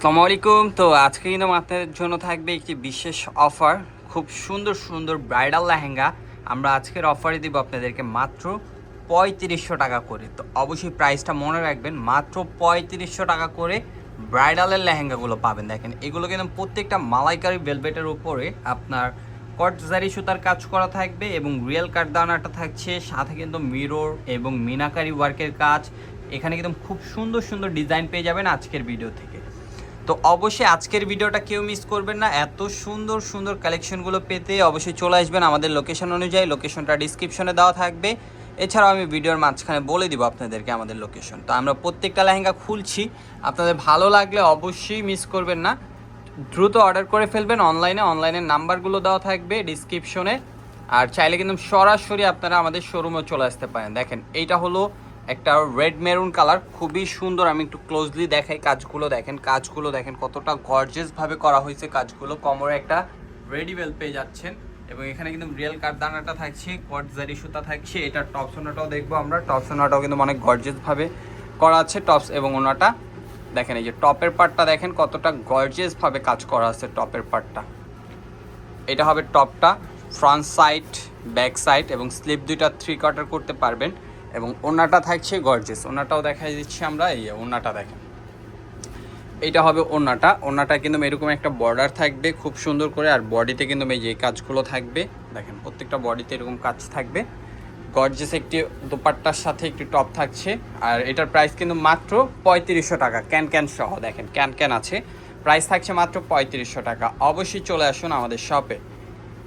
আসসালামু আলাইকুম। তো আজকে কিন্তু আপনাদের জন্য থাকবে একটি বিশেষ অফার। খুব সুন্দর সুন্দর ব্রাইডাল লেহেঙ্গা আমরা আজকের অফারে দিব আপনাদেরকে মাত্র ৩৫০০ টাকা করে। তো অবশ্যই প্রাইসটা মনে রাখবেন, মাত্র ৩৫০০ টাকা করে ব্রাইডালের লেহেঙ্গাগুলো পাবেন। দেখেন এগুলো কিন্তু প্রত্যেকটা মালাইকারি ভেলভেটের উপরে আপনার কটজারি সুতার কাজ করা থাকবে এবং রিয়েল কাঠদানাটা থাকছে, সাথে কিন্তু মিরর এবং মিনাকারি ওয়ার্কের কাজ। এখানে কিন্তু খুব সুন্দর সুন্দর ডিজাইন পেয়ে যাবেন আজকের ভিডিও থেকে। তো অবশ্যই আজকের ভিডিওটা কেউ মিস করবেন না। এত সুন্দর সুন্দর কালেকশনগুলো পেতে অবশ্যই চলে আসবেন আমাদের লোকেশন অনুযায়ী। লোকেশনটা ডিসক্রিপশনে দেওয়া থাকবে, এছাড়াও আমি ভিডিওর মাঝখানে বলে দিব আপনাদেরকে আমাদের লোকেশন। তো আমরা প্রত্যেকটা লেহেঙ্গা খুলছি, আপনাদের ভালো লাগলে অবশ্যই মিস করবেন না, দ্রুত অর্ডার করে ফেলবেন অনলাইনের নাম্বারগুলো দেওয়া থাকবে ডিসক্রিপশনে। আর চাইলে কিন্তু সরাসরি আপনারা আমাদের শোরুমে চলে আসতে পারেন। দেখেন এইটা হলো একটা রেড মেরুন কালার, খুবই সুন্দর। আমি একটু ক্লোজলি দেখাই কাজগুলো, দেখেন কতটা গর্জিয়াসভাবে করা হয়েছে কাজগুলো। কোমরে একটা রেডি বেল পেয়ে যাচ্ছেন এবং এখানে কিন্তু রিয়েল কাঠদানাটা থাকছে, কটজারি সুতা থাকছে। এটা টপস ওনাটাও দেখবো আমরা। টপস ওনাটাও কিন্তু অনেক গর্জিয়াসভাবে করা আছে টপস এবং ওনাটা। দেখেন এই যে টপের পার্টটা দেখেন কতটা গর্জিয়াসভাবে কাজ করা আছে টপের পার্টটা। এটা হবে টপটা, ফ্রন্ট সাইড, ব্যাক সাইড এবং স্লিপ দুইটা 3/4 করতে পারবেন। এবং ওড়নাটা থাকছে গর্জিয়াস, ওড়নাটাও দেখাই দিচ্ছি আমরা। এই ওড়নাটা দেখেন, এইটা হবে ওড়নাটা কিন্তু এরকম একটা বর্ডার থাকবে খুব সুন্দর করে। আর বডিতে কিন্তু এই যে কাজগুলো থাকবে, দেখেন প্রত্যেকটা বডিতে এরকম কাজ থাকবে। গর্জিয়াস একটি দোপাট্টার সাথে একটি টপ থাকছে। আর এটার প্রাইস কিন্তু মাত্র ৩৫০০ টাকা, ক্যান সহ। দেখেন ক্যান আছে, প্রাইস থাকছে মাত্র ৩৫০০ টাকা। অবশ্যই চলে আসুন আমাদের শপে।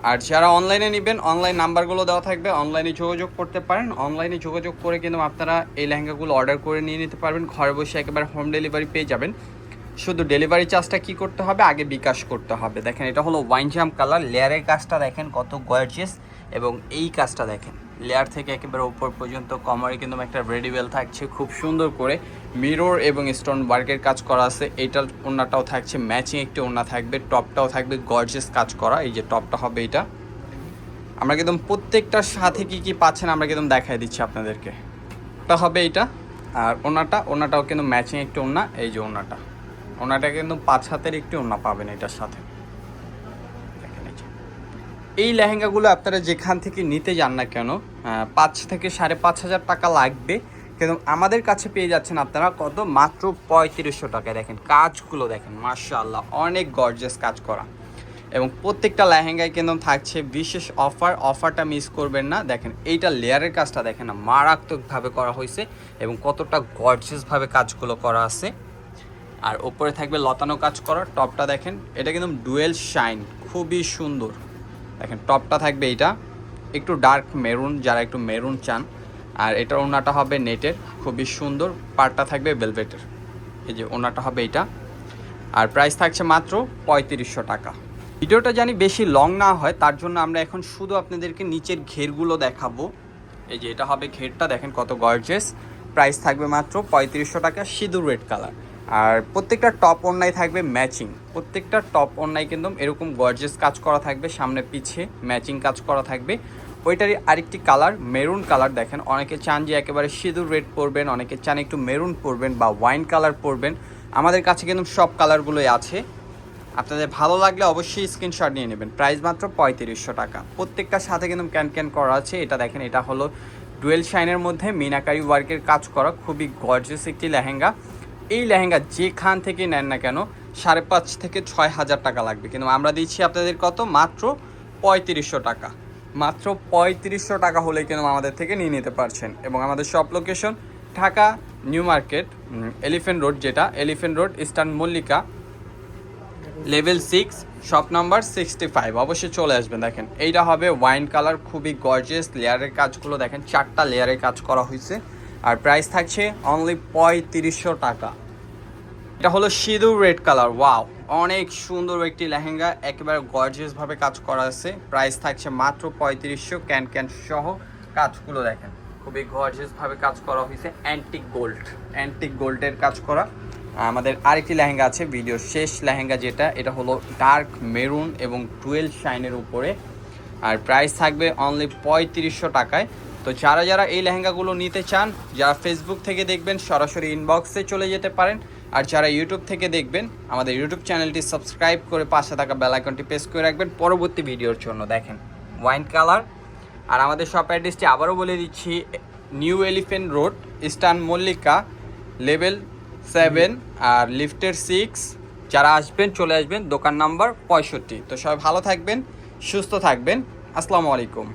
আর যারা অনলাইনে নেবেন, অনলাইন নাম্বারগুলো দেওয়া থাকবে, অনলাইনে যোগাযোগ করতে পারেন। অনলাইনে যোগাযোগ করে কিন্তু আপনারা এই লেহেঙ্গাগুলো অর্ডার করে নিয়ে নিতে পারবেন। ঘরে বসে একেবারে হোম ডেলিভারি পেয়ে যাবেন। শুধু ডেলিভারি চার্জটা কী করতে হবে, আগে বিকাশ করতে হবে। দেখেন এটা হলো ওয়াইন জাম কালার, লেয়ারের কাজটা দেখেন কত গর্জিয়াস। এবং এই কাজটা দেখেন, লেয়ার থেকে একেবারে উপর পর্যন্ত কোমরে কিন্তু একটা রেডিবেল থাকছে খুব সুন্দর করে। মিরর এবং স্টোন ওয়ার্কের কাজ করা আছে। এইটার ওড়নাটাও থাকছে ম্যাচিং, একটি ওড়না থাকবে, টপটাও থাকবে গর্জিয়াস কাজ করা। এই যে টপটা হবে এইটা। আমরা কিন্তু প্রত্যেকটার সাথে কি কি পাচ্ছেন আমরা কিন্তু দেখাই দিচ্ছি আপনাদেরকে। এটা হবে এইটা। আর ওড়নাটাও কিন্তু ম্যাচিং একটি ওড়না। এই যে ওড়নাটা কিন্তু 5 হাতের একটি ওড়না পাবেন এটার সাথে। এই লেহেঙ্গাগুলো আপনারা যেখান থেকে নিতে যান না কেন, 5 থেকে 5,500 টাকা লাগবে, কিন্তু আমাদের কাছে পেয়ে যাচ্ছেন আপনারা কত, মাত্র ৩৫০০ টাকায়। দেখেন কাজগুলো দেখেন, মাশাআল্লাহ অনেক গর্জিয়াস কাজ করা। এবং প্রত্যেকটা লেহেঙ্গায় কিন্তু থাকছে বিশেষ অফারটা মিস করবেন না। দেখেন এইটা লেয়ারের কাজটা দেখেন না, মারাত্মকভাবে করা হয়েছে এবং কতটা গর্জিয়াসভাবে কাজগুলো করা আছে। আর ওপরে থাকবে লতানো কাজ করা। টপটা দেখেন, এটা কিন্তু ডুয়েল শাইন, খুবই সুন্দর। দেখেন টপটা থাকবে এইটা একটু ডার্ক মেরুন, যারা একটু মেরুন চান। আর এটার ওড়নাটা হবে নেটের, খুবই সুন্দর। পাড়টা থাকবে ভেলভেটের। এই যে ওড়নাটা হবে এইটা। আর প্রাইস থাকছে মাত্র ৩৫০০ টাকা। ভিডিওটা জানি বেশি লং না হয়, তার জন্য আমরা এখন শুধু আপনাদেরকে নিচের ঘেরগুলো দেখাবো। এই যে এটা হবে ঘেরটা, দেখেন কত গর্জিয়াস। প্রাইস থাকবে মাত্র ৩৫০০ টাকা, সিঁদুর রেড কালার। আর প্রত্যেকটা টপ ওড়নায় থাকবে ম্যাচিং, প্রত্যেকটা টপ ওড়নায় কিন্তু এরকম গর্জিয়াস কাজ করা থাকবে, সামনে পিছে ম্যাচিং কাজ করা থাকবে। ওইটারই আরেকটি কালার মেরুন কালার। দেখেন অনেকে চান যে একেবারে সিঁদুর রেড পরবেন, অনেকে চান একটু মেরুন পরবেন বা ওয়াইন কালার পরবেন। আমাদের কাছে কিন্তু সব কালারগুলোই আছে, আপনাদের ভালো লাগলে অবশ্যই স্ক্রিনশট নিয়ে নেবেন। প্রাইস মাত্র ৩৫০০ টাকা। প্রত্যেকটার সাথে কিন্তু ক্যান করা আছে। এটা দেখেন, এটা হলো ডুয়েল শাইনের মধ্যে মিনাকারি ওয়ার্কের কাজ করা, খুবই গর্জিয়াস একটি লেহেঙ্গা। এই লেহেঙ্গা যেখান থেকে নেন না কেন ৫,৫০০ থেকে ৬,০০০ টাকা লাগবে, কিন্তু আমরা দিচ্ছি আপনাদের কত, মাত্র ৩৫০০ টাকা। মাত্র ৩৫০০ টাকা হলে কিন্তু আমাদের থেকে নিয়ে নিতে পারছেন। এবং আমাদের shop location Dhaka new market, elephant road, যেটা elephant road eastern Mallika, level 6, shop number 65। অবশ্যই চলে আসবেন। দেখেন এইটা হবে ওয়াইন কালার, খুবই গর্জিয়াস। লেয়ারের কাজগুলো দেখেন, 4টা লেয়ারের কাজ করা হয়েছে। আর প্রাইস থাকছে অনলি ৩৫০০ টাকা। এটা হলো সিঁদুর রেড কালার, ওয়াও অনেক সুন্দর একটি লেহেঙ্গা, একেবারে গর্জিয়াসভাবে কাজ করা আছে। প্রাইস থাকছে মাত্র ৩৫০০, ক্যান সহ। কাজগুলো দেখেন খুবই গর্জিয়াসভাবে কাজ করা হয়েছে, অ্যান্টিক গোল্ডের কাজ করা। আমাদের আরেকটি লেহেঙ্গা আছে, ভিডিও শেষ লেহেঙ্গা যেটা, এটা হলো ডার্ক মেরুন এবং টুয়েল শাইনের উপরে। আর প্রাইস থাকবে অনলি ৩৫০০ টাকায়। তো যারা এই লেহেঙ্গাগুলো নিতে চান, যারা ফেসবুক থেকে দেখবেন, সরাসরি ইনবক্সে চলে যেতে পারেন। আর যারা ইউটিউব থেকে দেখবেন আমাদের ইউটিউব চ্যানেলটি সাবস্ক্রাইব করে পাশে থাকা বেল আইকনটি প্রেস করে রাখবেন পরবর্তী ভিডিওর জন্য। দেখেন ওয়াইন কালার। আর আমাদের শপ অ্যাড্রেসটি আবারও বলে দিচ্ছি, new elephant road, eastern Mallika, level 7 আর লিফটের 6। যারা আসবেন চলে আসবেন, দোকান নাম্বার 65। তো সবাই ভালো থাকবেন, সুস্থ থাকবেন। আসসালামু আলাইকুম।